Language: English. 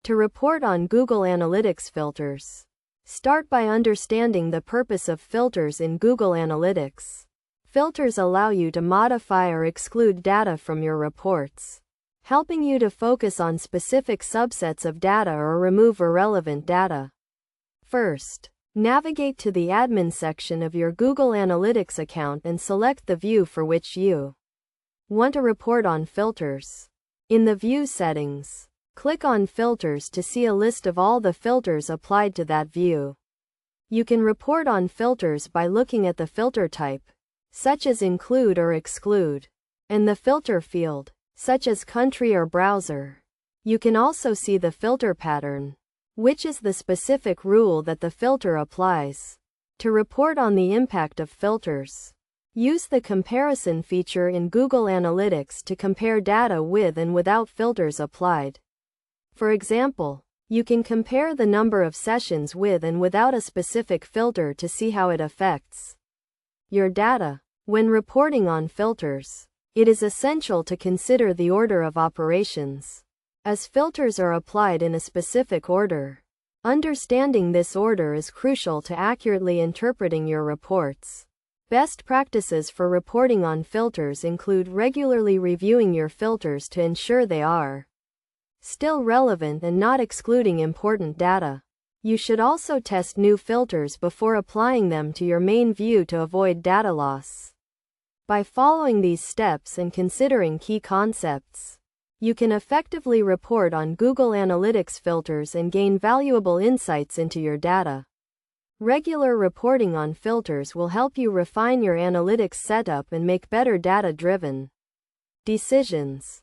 To report on Google Analytics filters. Start by understanding the purpose of filters in Google Analytics. Filters allow you to modify or exclude data from your reports, helping you to focus on specific subsets of data or remove irrelevant data. First, navigate to the admin section of your Google Analytics account and select the view for which you want to report on filters. In the View settings, click on Filters to see a list of all the filters applied to that view. You can report on filters by looking at the filter type, such as Include or Exclude, and the filter field, such as Country or Browser. You can also see the filter pattern, which is the specific rule that the filter applies. To report on the impact of filters, use the comparison feature in Google Analytics to compare data with and without filters applied. For example, you can compare the number of sessions with and without a specific filter to see how it affects your data. When reporting on filters, it is essential to consider the order of operations, as filters are applied in a specific order. Understanding this order is crucial to accurately interpreting your reports. Best practices for reporting on filters include regularly reviewing your filters to ensure they are still relevant and not excluding important data. You should also test new filters before applying them to your main view to avoid data loss. By following these steps and considering key concepts, you can effectively report on Google Analytics filters and gain valuable insights into your data. Regular reporting on filters will help you refine your analytics setup and make better data-driven decisions.